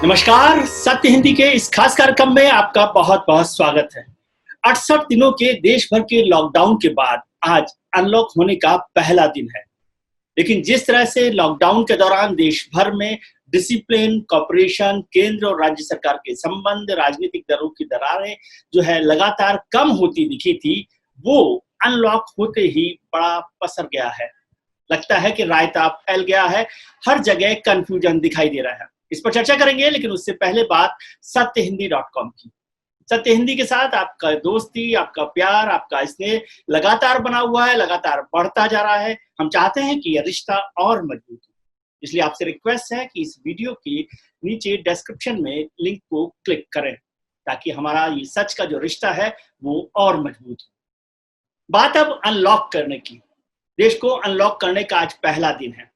नमस्कार। सत्य हिंदी के इस खास कार्यक्रम में आपका बहुत बहुत स्वागत है। 68 दिनों के देश भर के लॉकडाउन के बाद आज अनलॉक होने का पहला दिन है। लेकिन जिस तरह से लॉकडाउन के दौरान देश भर में डिसिप्लिन, कॉपरेशन, केंद्र और राज्य सरकार के संबंध, राजनीतिक दलों की दरारें जो है लगातार कम होती दिखी थी, वो अनलॉक होते ही बड़ा पसर गया है। लगता है कि रायता फैल गया है, हर जगह कंफ्यूजन दिखाई दे रहा है। इस पर चर्चा करेंगे, लेकिन उससे पहले बात सत्यहिंदी.com की। सत्य हिंदी के साथ आपका दोस्ती, आपका प्यार, आपका स्नेह लगातार बना हुआ है, लगातार बढ़ता जा रहा है। हम चाहते हैं कि यह रिश्ता और मजबूत हो, इसलिए आपसे रिक्वेस्ट है कि इस वीडियो के नीचे डिस्क्रिप्शन में लिंक को क्लिक करें, ताकि हमारा ये सच का जो रिश्ता है वो और मजबूत हो। बात अब अनलॉक करने की। देश को अनलॉक करने का आज पहला दिन है।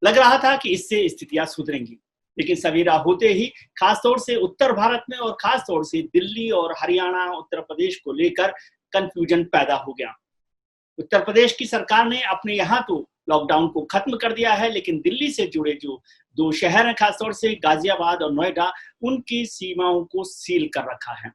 लग रहा था कि इससे स्थितियां सुधरेंगी, लेकिन सवेरा होते ही खासतौर से उत्तर भारत में और खासतौर से दिल्ली और हरियाणा, उत्तर प्रदेश को लेकर कंफ्यूजन पैदा हो गया। उत्तर प्रदेश की सरकार ने अपने यहाँ तो लॉकडाउन को खत्म कर दिया है, लेकिन दिल्ली से जुड़े जो दो शहर हैं, खासतौर से गाजियाबाद और नोएडा, उनकी सीमाओं को सील कर रखा है।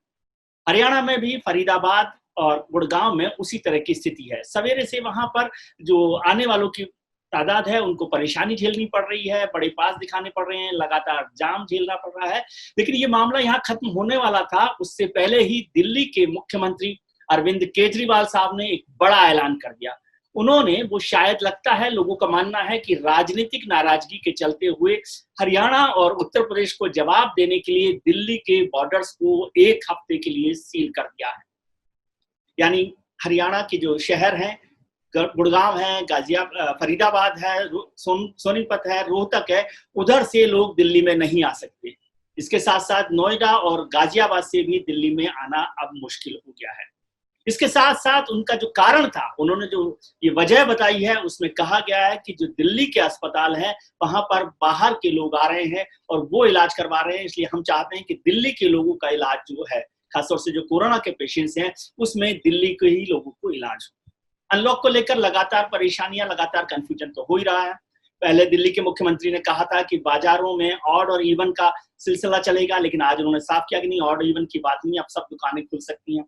हरियाणा में भी फरीदाबाद और गुड़गांव में उसी तरह की स्थिति है। सवेरे से वहां पर जो आने वालों की तादाद है, उनको परेशानी झेलनी पड़ रही है, बड़े पास दिखाने पड़ रहे हैं, लगातार जाम झेलना पड़ रहा है। लेकिन ये मामला यहाँ खत्म होने वाला था, उससे पहले ही दिल्ली के मुख्यमंत्री अरविंद केजरीवाल साहब ने एक बड़ा ऐलान कर दिया। उन्होंने, वो शायद लगता है लोगों का मानना है कि राजनीतिक नाराजगी के चलते हुए हरियाणा और उत्तर प्रदेश को जवाब देने के लिए दिल्ली के बॉर्डर्स को एक हफ्ते के लिए सील कर दिया है। यानी हरियाणा के जो शहर हैं, गुड़गांव है, फरीदाबाद है, सोनीपत है, रोहतक है, उधर से लोग दिल्ली में नहीं आ सकते। इसके साथ साथ नोएडा और गाजियाबाद से भी दिल्ली में आना अब मुश्किल हो गया है। इसके साथ साथ उनका जो कारण था, उन्होंने जो ये वजह बताई है, उसमें कहा गया है कि जो दिल्ली के अस्पताल हैं, वहां पर बाहर के लोग आ रहे हैं और वो इलाज करवा रहे हैं, इसलिए हम चाहते हैं कि दिल्ली के लोगों का इलाज जो है, खासतौर से जो कोरोना के पेशेंट्स हैं, उसमें दिल्ली के ही लोगों को इलाज हो। अनलॉक को लेकर लगातार परेशानियां, लगातार कंफ्यूजन तो हो ही रहा है। पहले दिल्ली के मुख्यमंत्री ने कहा था कि बाजारों में ऑड और इवन का सिलसिला चलेगा, लेकिन आज उन्होंने साफ किया कि नहीं, ऑड इवन की बात नहीं, अब सब दुकानें खुल सकती हैं,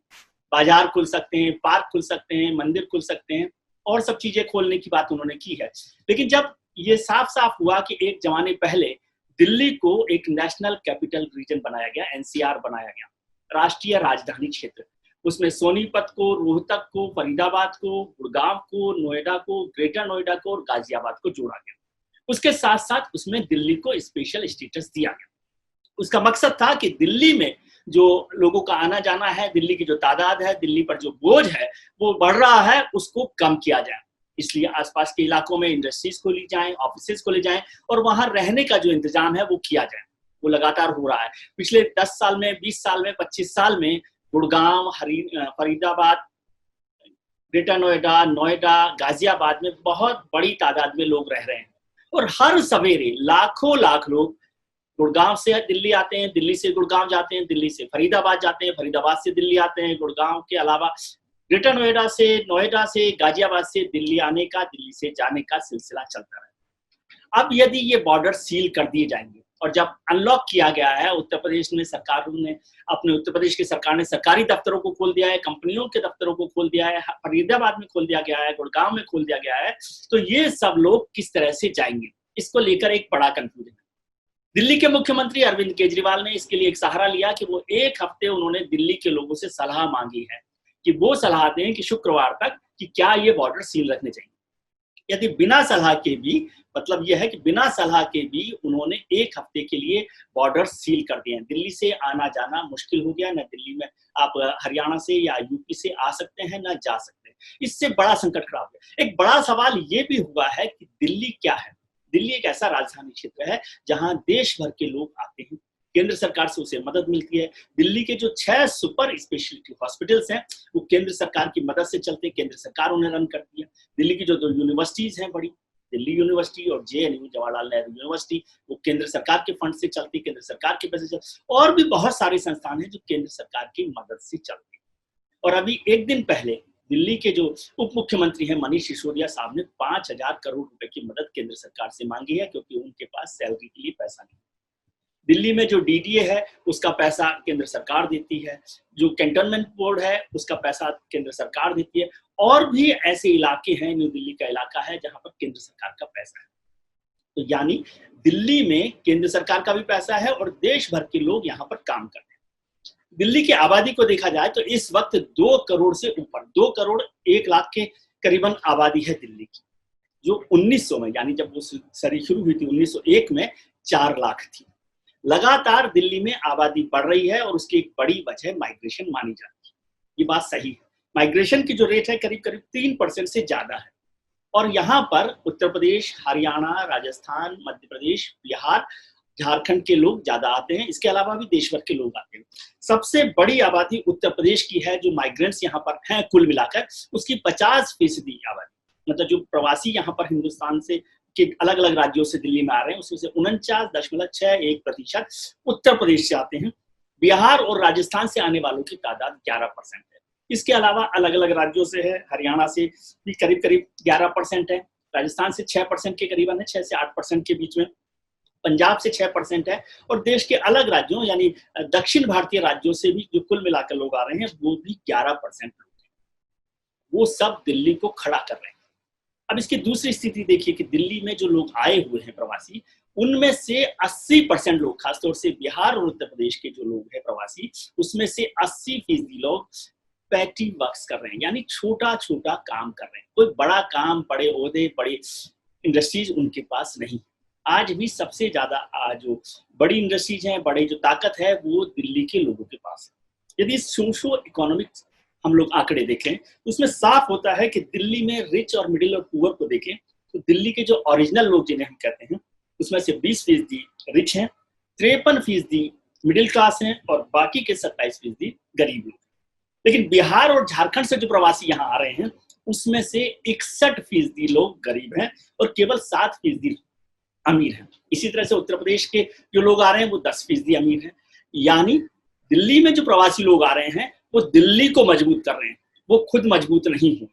बाजार खुल सकते हैं, पार्क खुल सकते हैं, मंदिर खुल सकते हैं और सब चीजें खोलने की बात उन्होंने की है। लेकिन जब ये साफ साफ हुआ कि एक जमाने पहले दिल्ली को एक नेशनल कैपिटल रीजन बनाया गया, एनसीआर बनाया गया, राष्ट्रीय राजधानी क्षेत्र, उसमें सोनीपत को, रोहतक को, फरीदाबाद को, गुड़गांव को, नोएडा को, ग्रेटर नोएडा को और गाजियाबाद को जोड़ा गया। उसके साथ साथ उसमें दिल्ली को स्पेशल स्टेटस दिया गया। उसका मकसद था कि दिल्ली में जो लोगों का आना जाना है, दिल्ली की जो तादाद है, दिल्ली पर जो बोझ है वो बढ़ रहा है, उसको कम किया जाए। इसलिए आसपास के इलाकों में इंडस्ट्रीज खोली जाएं, ऑफिसेज खोले जाएं और वहां रहने का जो इंतजाम है वो किया जाए। वो लगातार हो रहा है। पिछले 10 साल में, 20 साल में, 25 साल में गुड़गांव, फरीदाबाद, ग्रेटर नोएडा, गाजियाबाद में बहुत बड़ी तादाद में लोग रह रहे हैं और हर सवेरे लाखों लाख लोग गुड़गांव से दिल्ली आते हैं, दिल्ली से गुड़गांव जाते हैं, दिल्ली से फरीदाबाद जाते हैं, फरीदाबाद से दिल्ली आते हैं। गुड़गांव के अलावा ग्रेटर नोएडा से गाजियाबाद से दिल्ली आने का, दिल्ली से जाने का सिलसिला चलता रहा। अब यदि ये बॉर्डर सील कर दिए जाएंगे और जब अनलॉक किया गया है, उत्तर प्रदेश की सरकार ने सरकारी दफ्तरों को खोल दिया है, कंपनियों के दफ्तरों को खोल दिया है, फरीदाबाद में खोल दिया गया है, गुड़गांव में खोल दिया गया है, तो ये सब लोग किस तरह से जाएंगे, इसको लेकर एक बड़ा कंफ्यूजन है। दिल्ली के मुख्यमंत्री अरविंद केजरीवाल ने इसके लिए एक सहारा लिया कि वो एक हफ्ते उन्होंने दिल्ली के लोगों से सलाह मांगी है कि वो सलाह दें कि शुक्रवार तक कि क्या ये बॉर्डर सील रखने चाहिए। यदि बिना सलाह के भी, मतलब यह है कि बिना सलाह के भी उन्होंने एक हफ्ते के लिए बॉर्डर सील कर दिए हैं। दिल्ली से आना जाना मुश्किल हो गया, न दिल्ली में आप हरियाणा से या यूपी से आ सकते हैं, न जा सकते हैं। इससे बड़ा संकट खड़ा हो गया। एक बड़ा सवाल ये भी हुआ है कि दिल्ली क्या है। दिल्ली एक ऐसा राजधानी क्षेत्र है जहां देश भर के लोग आते हैं, केंद्र सरकार से उसे मदद मिलती है। दिल्ली के जो 6 सुपर स्पेशलिटी हॉस्पिटल्स हैं, वो केंद्र सरकार की मदद से चलते हैं, केंद्र सरकार उन्हें रन करती है। दिल्ली की जो 2 यूनिवर्सिटीज हैं बड़ी, दिल्ली यूनिवर्सिटी और जेएनयू, जवाहरलाल नेहरू यूनिवर्सिटी, वो केंद्र सरकार के फंड से चलती, केंद्र सरकार के पैसे से। और भी बहुत सारे संस्थान हैं जो केंद्र सरकार की मदद से चलते। और अभी एक दिन पहले दिल्ली के जो उप मुख्यमंत्री हैं मनीष सिसोदिया साहब ने 5,000 करोड़ रुपए की मदद केंद्र सरकार से मांगी है, क्योंकि उनके पास सैलरी के लिए पैसा नहीं। दिल्ली में जो डीडीए है उसका पैसा केंद्र सरकार देती है, जो कैंटोनमेंट बोर्ड है उसका पैसा केंद्र सरकार देती है, और भी ऐसे इलाके हैं, न्यू दिल्ली का इलाका है जहां पर केंद्र सरकार का पैसा है। तो यानी दिल्ली में केंद्र सरकार का भी पैसा है और देश भर के लोग यहाँ पर काम करते हैं। दिल्ली की आबादी को देखा जाए तो इस वक्त 2 करोड़ से ऊपर, 2 करोड़ 1 लाख के करीबन आबादी है दिल्ली की, जो 1900 में, यानी जब वो सदी शुरू हुई थी 1901 में 4 लाख थी। लगातार दिल्ली में आबादी बढ़ रही है और उसकी एक बड़ी वजह माइग्रेशन मानी जाती है। ये बात सही है। माइग्रेशन की जो रेट है करीब करीब 3% से ज्यादा है, और यहाँ पर उत्तर प्रदेश, हरियाणा, राजस्थान, मध्य प्रदेश, बिहार, झारखंड के लोग ज्यादा आते हैं। इसके अलावा भी देश भर के लोग आते हैं। सबसे बड़ी आबादी उत्तर प्रदेश की है, जो माइग्रेंट्स यहाँ पर हैं कुल मिलाकर उसकी 50% आबादी, मतलब जो प्रवासी यहाँ पर हिंदुस्तान से के अलग अलग राज्यों से दिल्ली में आ रहे हैं उसमें से 49.61% उत्तर प्रदेश से आते हैं। बिहार और राजस्थान से आने वालों की तादाद 11% है। इसके अलावा अलग अलग राज्यों से है, हरियाणा से भी करीब करीब 11% है, राजस्थान से 6% के करीबन है, 6 से 8% के बीच में, पंजाब से 6% है, और देश के अलग राज्यों यानी दक्षिण भारतीय राज्यों से भी जो कुल मिलाकर लोग आ रहे हैं वो भी 11% लोग हैं। वो सब दिल्ली को खड़ा कर रहे हैं। अब इसकी दूसरी स्थिति देखिए कि दिल्ली में जो लोग आए हुए हैं प्रवासी, उनमें से 80% लोग, खासतौर से बिहार और उत्तर प्रदेश के जो लोग हैं प्रवासी, उसमें से 80% लोग पैटी वर्क्स कर रहे हैं, यानी छोटा छोटा काम कर रहे हैं। कोई बड़ा काम, बड़े ओहदे, बड़े इंडस्ट्रीज उनके पास नहीं। आज भी सबसे ज्यादा जो बड़ी इंडस्ट्रीज हैं, बड़े जो ताकत है वो दिल्ली के लोगों के पास है। यदि सोशो इकोनॉमिक हम लोग आंकड़े देखें तो उसमें साफ होता है कि दिल्ली में रिच और मिडिल और पुअर को देखें तो दिल्ली के जो ओरिजिनल लोग जिन्हें हम कहते हैं उसमें से 20% रिच हैं, 53% मिडिल क्लास हैं और बाकी के 27% गरीब लोग। लेकिन बिहार और झारखंड से जो प्रवासी यहाँ आ रहे हैं उसमें से 61% लोग गरीब हैं और केवल 7% अमीर हैं। इसी तरह से उत्तर प्रदेश के जो लोग आ रहे हैं वो 10% अमीर हैं। यानी दिल्ली में जो प्रवासी लोग आ रहे हैं वो दिल्ली को मजबूत कर रहे हैं, वो खुद मजबूत नहीं है।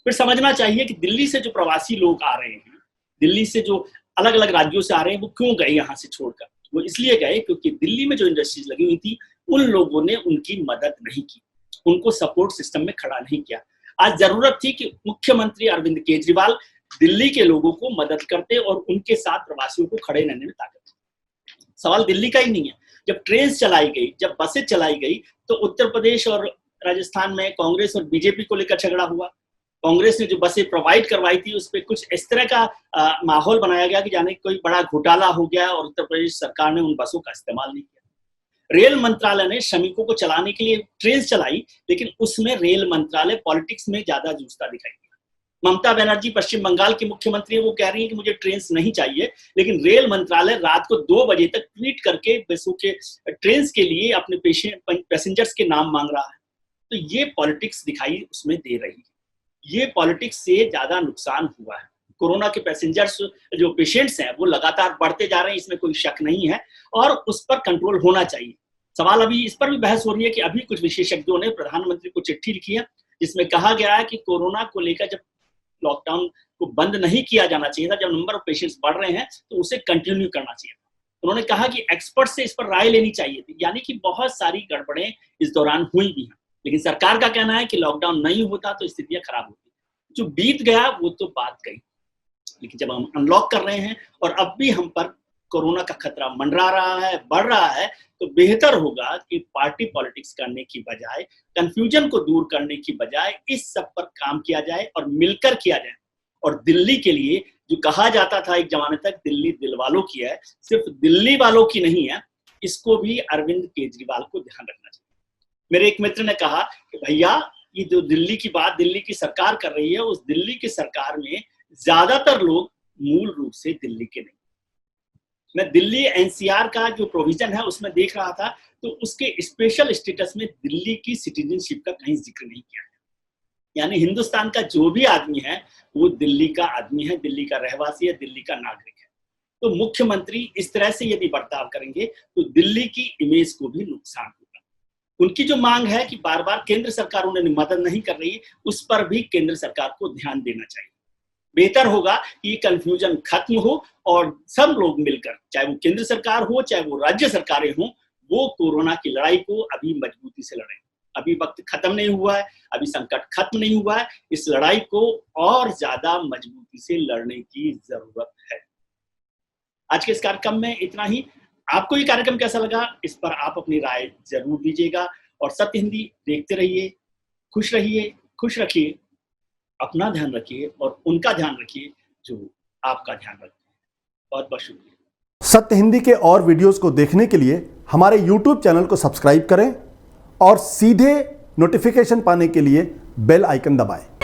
फिर समझना चाहिए कि दिल्ली से जो प्रवासी लोग आ रहे हैं, दिल्ली से जो अलग अलग राज्यों से आ रहे हैं, वो क्यों गए यहाँ से छोड़कर? वो इसलिए गए क्योंकि दिल्ली में जो इंडस्ट्रीज लगी हुई थी उन लोगों ने उनकी मदद नहीं की, उनको सपोर्ट सिस्टम में खड़ा नहीं किया। आज जरूरत थी कि मुख्यमंत्री अरविंद केजरीवाल दिल्ली के लोगों को मदद करते और उनके साथ प्रवासियों को खड़े रहने में ताकत। सवाल दिल्ली का ही नहीं है। जब ट्रेन चलाई गई, जब बसें चलाई गई, तो उत्तर प्रदेश और राजस्थान में कांग्रेस और बीजेपी को लेकर झगड़ा हुआ। कांग्रेस ने जो बसें प्रोवाइड करवाई थी उस पर कुछ इस तरह का माहौल बनाया गया कि जाने कोई बड़ा घोटाला हो गया और उत्तर प्रदेश सरकार ने उन बसों का इस्तेमाल नहीं किया। रेल मंत्रालय ने श्रमिकों को चलाने के लिए ट्रेन चलाई, लेकिन उसमें रेल मंत्रालय पॉलिटिक्स में ज्यादा जूझता दिखाई दिया। ममता बनर्जी पश्चिम बंगाल की मुख्यमंत्री है, वो कह रही है कि मुझे ट्रेन नहीं चाहिए, लेकिन रेल मंत्रालय रात को 2 बजे तक ट्वीट करके बसों के ट्रेन के लिए अपने पैसेंजर्स के नाम मांग रहा है। तो ये पॉलिटिक्स दिखाई उसमें दे रही है। ये पॉलिटिक्स से ज्यादा नुकसान हुआ है। कोरोना के पैसेंजर्स जो पेशेंट्स हैं वो लगातार बढ़ते जा रहे हैं, इसमें कोई शक नहीं है, और उस पर कंट्रोल होना चाहिए। सवाल अभी इस पर भी बहस हो रही है कि अभी कुछ विशेषज्ञों ने प्रधानमंत्री को चिट्ठी लिखी है जिसमें कहा गया है कि कोरोना को लेकर जब लॉकडाउन को बंद नहीं किया जाना चाहिए था, जब नंबर ऑफ पेशेंट्स बढ़ रहे हैं तो उसे कंटिन्यू करना चाहिए था। उन्होंने कहा कि एक्सपर्ट से इस पर राय लेनी चाहिए थी, यानी कि बहुत सारी गड़बड़ें इस दौरान हुई भी हैं। लेकिन सरकार का कहना है कि लॉकडाउन नहीं होता तो स्थितियां खराब होती। जो बीत गया वो तो बात गई, लेकिन जब हम अनलॉक कर रहे हैं और अब भी हम पर कोरोना का खतरा मंडरा रहा है, बढ़ रहा है, तो बेहतर होगा कि पार्टी पॉलिटिक्स करने की बजाय, कंफ्यूजन को दूर करने की बजाय इस सब पर काम किया जाए और मिलकर किया जाए। और दिल्ली के लिए जो कहा जाता था एक जमाने तक दिल्ली दिल वालों की है, सिर्फ दिल्ली वालों की नहीं है, इसको भी अरविंद केजरीवाल को ध्यान रखना चाहिए। मेरे एक मित्र ने कहा कि भैया ये जो दिल्ली की बात दिल्ली की सरकार कर रही है, उस दिल्ली की सरकार में ज्यादातर लोग मूल रूप से दिल्ली के नहीं। मैं दिल्ली एनसीआर का जो प्रोविजन है उसमें देख रहा था तो उसके स्पेशल स्टेटस में दिल्ली की सिटीजनशिप का कहीं जिक्र नहीं किया है। यानी हिंदुस्तान का जो भी आदमी है वो दिल्ली का आदमी है, दिल्ली का रहवासी है, दिल्ली का नागरिक है। तो मुख्यमंत्री इस तरह से यदि बर्ताव करेंगे तो दिल्ली की इमेज को भी नुकसान होगा। उनकी जो मांग है कि बार बार केंद्र सरकार उन्हें मदद नहीं कर रही, उस पर भी केंद्र सरकार को ध्यान देना चाहिए। बेहतर होगा कि ये कंफ्यूजन खत्म हो और सब लोग मिलकर, चाहे वो केंद्र सरकार हो चाहे वो राज्य सरकारें हों, वो कोरोना की लड़ाई को अभी मजबूती से लड़ें। अभी वक्त खत्म नहीं हुआ है, अभी संकट खत्म नहीं हुआ है, इस लड़ाई को और ज्यादा मजबूती से लड़ने की जरूरत है। आज के इस कार्यक्रम में इतना ही। आपको ये कार्यक्रम कैसा लगा, इस पर आप अपनी राय जरूर दीजिएगा और सत्य हिंदी देखते रहिए, खुश रखिए, अपना ध्यान रखिए और उनका ध्यान रखिए जो आपका ध्यान रखते हैं। बहुत बहुत शुक्रिया। सत्य हिंदी के और वीडियोस को देखने के लिए हमारे YouTube चैनल को सब्सक्राइब करें और सीधे नोटिफिकेशन पाने के लिए बेल आइकन दबाएं।